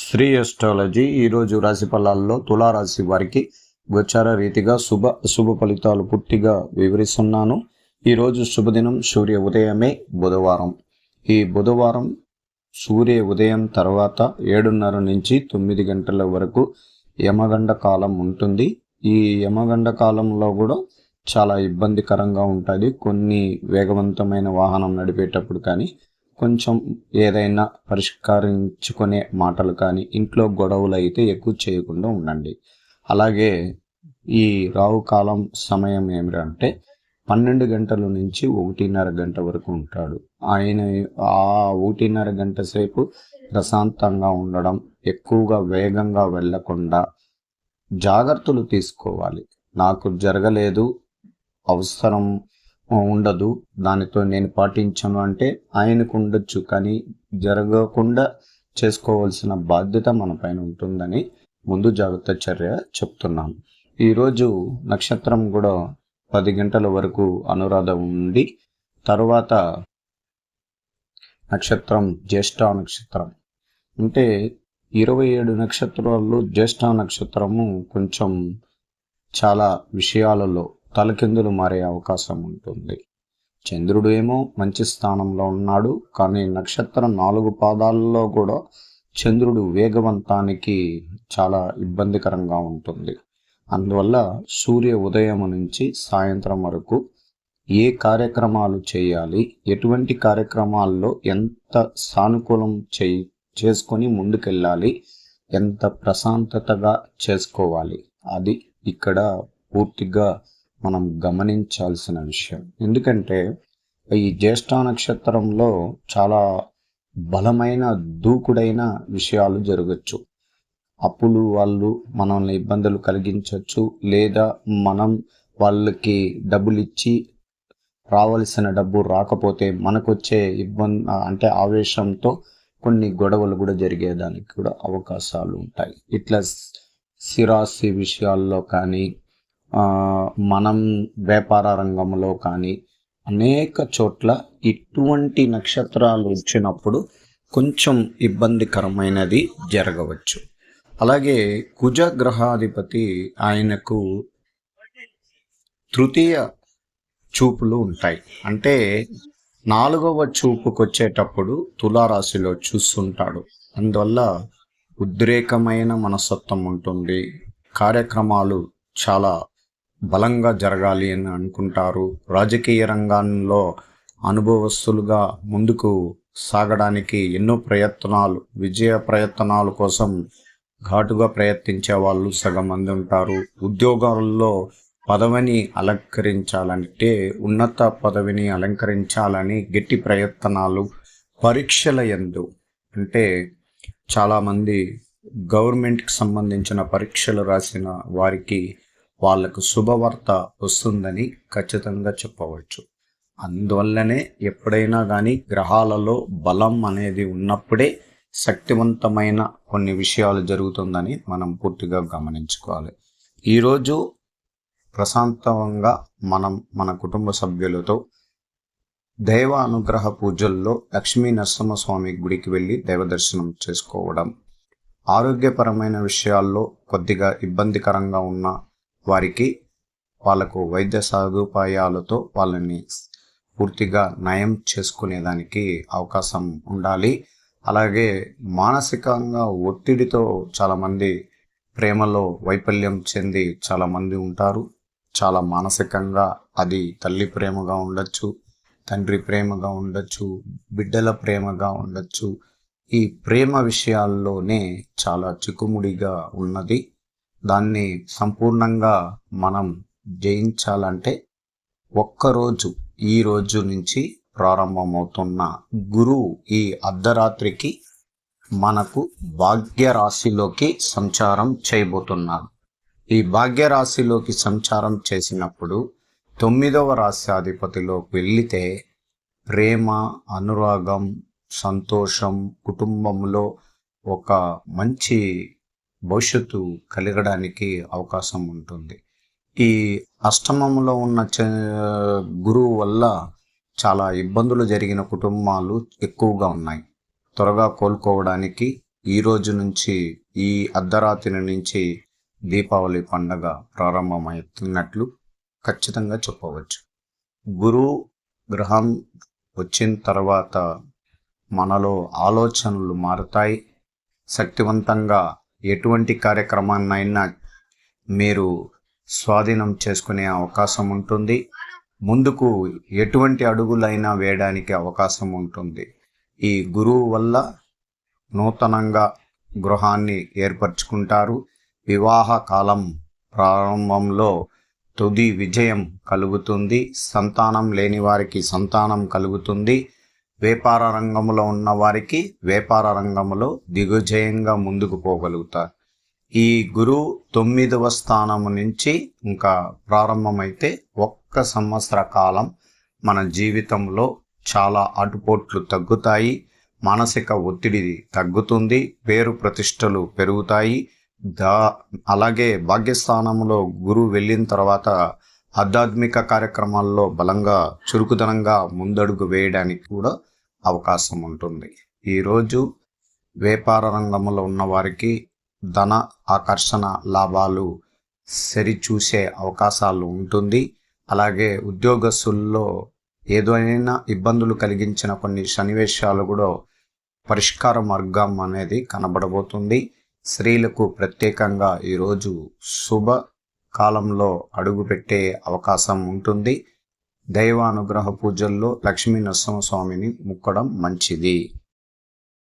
Shri astrology ఈరోజు రాశి ఫలాల్లో తులారాశి వారికి గోచార రీతిగా శుభ ఫలితాలు పూర్తిగా వివరిస్తున్నాను. ఈరోజు శుభదినం సూర్య ఉదయమే బుధవారం. ఈ బుధవారం సూర్య ఉదయం తర్వాత 7:30 నుంచి 9 గంటల వరకు యమగండ కాలం ఉంటుంది. ఈ యమగండ కాలంలో కూడా చాలా ఇబ్బందికరంగా ఉంటుంది. కొన్ని వేగవంతమైన వాహనం నడిపేటప్పుడు కానీ, కొంచెం ఏదైనా పరిష్కరించుకునే మాటలు కానీ, ఇంట్లో గొడవలు అయితే ఎక్కువ చేయకుండా ఉండండి. అలాగే ఈ రాహు కాలం సమయం ఏమిటంటే 12 గంటల నుంచి 1:30 గంట వరకు ఉంటాడు. ఆయన ఆ 1:30 గంట సేపు ప్రశాంతంగా ఉండడం, ఎక్కువగా వేగంగా వెళ్ళకుండా జాగ్రత్తలు తీసుకోవాలి. నాకు జరగలేదు, అవసరం ఉండదు, దానితో నేను పాటించను అంటే ఆయనకు ఉండొచ్చు, కానీ జరగకుండా చేసుకోవాల్సిన బాధ్యత మన పైన ఉంటుందని ముందు జాగ్రత్త చర్య చెప్తున్నాను. ఈరోజు నక్షత్రం కూడా 10 గంటల వరకు అనురాధ ఉండి, తర్వాత నక్షత్రం జ్యేష్ఠ నక్షత్రం. అంటే 27 నక్షత్రాల్లో జ్యేష్ఠ నక్షత్రము కొంచెం చాలా విషయాలలో తలకిందులు మారే అవకాశం ఉంటుంది. చంద్రుడు ఏమో మంచి స్థానంలో ఉన్నాడు, కానీ నక్షత్రం 4 పాదాలలో కూడా చంద్రుడు వేగవంతానికి చాలా ఇబ్బందికరంగా ఉంటుంది. అందువల్ల సూర్య ఉదయం నుంచి సాయంత్రం వరకు ఏ కార్యక్రమాలు చేయాలి, ఎటువంటి కార్యక్రమాల్లో ఎంత సానుకూలం చేసుకొని ముందుకెళ్ళాలి, ఎంత ప్రశాంతతగా చేసుకోవాలి, అది ఇక్కడ పూర్తిగా మనం గమనించాల్సిన విషయం. ఎందుకంటే ఈ జ్యేష్ఠ నక్షత్రంలో చాలా బలమైన దూకుడైన విషయాలు జరగచ్చు. అప్పులు వాళ్ళు మనల్ని ఇబ్బందులు కలిగించవచ్చు, లేదా మనం వాళ్ళకి డబ్బులు ఇచ్చి రావాల్సిన డబ్బు రాకపోతే మనకొచ్చే ఇబ్బంది అంటే ఆవేశంతో కొన్ని గొడవలు కూడా జరిగేదానికి కూడా అవకాశాలు ఉంటాయి. ఇట్లా స్థిరాస్తి విషయాల్లో కానీ, మనం వ్యాపార రంగంలో కానీ అనేక చోట్ల ఇటువంటి నక్షత్రాలు వచ్చినప్పుడు కొంచెం ఇబ్బందికరమైనది జరగవచ్చు. అలాగే కుజ గ్రహాధిపతి ఆయనకు తృతీయ చూపులు ఉంటాయి. అంటే 4వ చూపుకు వచ్చేటప్పుడు తులారాశిలో చూస్తుంటాడు. అందువల్ల ఉద్రేకమైన మనస్తత్వం ఉంటుంది. కార్యక్రమాలు చాలా బలంగా జరగాలి అని అనుకుంటారు. రాజకీయ రంగంలో అనుభవస్తులుగా ముందుకు సాగడానికి ఎన్నో ప్రయత్నాలు, విజయ ప్రయత్నాల కోసం ఘాటుగా ప్రయత్నించే వాళ్ళు సగం మంది ఉంటారు. ఉద్యోగాల్లో పదవిని అలంకరించాలంటే, ఉన్నత పదవిని అలంకరించాలని గట్టి ప్రయత్నాలు, పరీక్షల యందు అంటే చాలామంది గవర్నమెంట్కి సంబంధించిన పరీక్షలు రాసిన వారికి వాళ్ళకు శుభవార్త వస్తుందని ఖచ్చితంగా చెప్పవచ్చు. అందువల్లనే ఎప్పుడైనా కానీ గ్రహాలలో బలం అనేది ఉన్నప్పుడే శక్తివంతమైన కొన్ని విషయాలు జరుగుతుందని మనం పూర్తిగా గమనించుకోవాలి. ఈరోజు ప్రశాంతంగా మన కుటుంబ సభ్యులతో దైవ అనుగ్రహ పూజల్లో లక్ష్మీ నరసింహస్వామి గుడికి వెళ్ళి దైవ దర్శనం చేసుకోవడం, ఆరోగ్యపరమైన విషయాల్లో కొద్దిగా ఇబ్బందికరంగా ఉన్న వారికి వాళ్ళకు వైద్య సదుపాయాలతో వాళ్ళని పూర్తిగా నయం చేసుకునేదానికి అవకాశం ఉండాలి. అలాగే మానసికంగా ఒత్తిడితో చాలామంది ప్రేమలో వైఫల్యం చెంది చాలామంది ఉంటారు. చాలా మానసికంగా అది తల్లి ప్రేమగా ఉండొచ్చు, తండ్రి ప్రేమగా ఉండొచ్చు, బిడ్డల ప్రేమగా ఉండొచ్చు. ఈ ప్రేమ విషయాల్లోనే చాలా చిక్కుముడిగా ఉన్నది. దాన్ని సంపూర్ణంగా మనం జయించాలంటే ఒక్కరోజు, ఈ రోజు నుంచి ప్రారంభమవుతున్న గురువు ఈ అర్ధరాత్రికి మనకు భాగ్యరాశిలోకి సంచారం చేయబోతున్నారు. ఈ భాగ్యరాశిలోకి సంచారం చేసినప్పుడు 9వ రాశ్యాధిపతిలోకి వెళితే ప్రేమ, అనురాగం, సంతోషం, కుటుంబంలో ఒక మంచి భవిష్యత్తు కలగడానికి అవకాశం ఉంటుంది. ఈ అష్టమంలో ఉన్న గురువు వల్ల చాలా ఇబ్బందులు జరిగిన కుటుంబాలు ఎక్కువగా ఉన్నాయి. త్వరగా కోలుకోవడానికి ఈ రోజు నుంచి ఈ అర్ధరాత్రి నుంచి దీపావళి పండగ ప్రారంభమవుతున్నట్లు ఖచ్చితంగా చెప్పవచ్చు. గురు గ్రహం వచ్చిన తర్వాత మనలో ఆలోచనలు మారుతాయి. శక్తివంతంగా ఎటువంటి కార్యక్రమాన్నైనా మీరు స్వాధీనం చేసుకునే అవకాశం ఉంటుంది. ముందుకు ఎటువంటి అడుగులైనా వేయడానికి అవకాశం ఉంటుంది. ఈ గురువు వల్ల నూతనంగా గృహాన్ని ఏర్పరచుకుంటారు. వివాహ కాలం ప్రారంభంలో తుది విజయం కలుగుతుంది. సంతానం లేని వారికి సంతానం కలుగుతుంది. వ్యాపార రంగంలో ఉన్న వారికి వ్యాపార రంగంలో దిగ్విజయంగా ముందుకు పోగలుగుతారు. ఈ గురువు 9వ స్థానము నుంచి ఇంకా ప్రారంభమైతే 1 సంవత్సర కాలం మన జీవితంలో చాలా ఆటుపోట్లు తగ్గుతాయి. మానసిక ఒత్తిడి తగ్గుతుంది. పేరు ప్రతిష్టలు పెరుగుతాయి. అలాగే భాగ్యస్థానంలో గురువు వెళ్ళిన తర్వాత ఆధ్యాత్మిక కార్యక్రమాల్లో బలంగా చురుకుదనంగా ముందడుగు వేయడానికి కూడా అవకాశం ఉంటుంది. ఈరోజు వ్యాపార రంగంలో ఉన్న వారికి ధన ఆకర్షణ లాభాలు సరిచూసే అవకాశాలు ఉంటుంది. అలాగే ఉద్యోగస్తుల్లో ఏదైనా ఇబ్బందులు కలిగించిన కొన్ని సన్నివేశాలు కూడా పరిష్కార మార్గం అనేది కనబడబోతుంది. స్త్రీలకు ప్రత్యేకంగా ఈరోజు శుభ కాలంలో అడుగుపెట్టే అవకాశం ఉంటుంది. దైవానుగ్రహ పూజల్లో లక్ష్మీ నరసింహస్వామిని మొక్కడం మంచిది.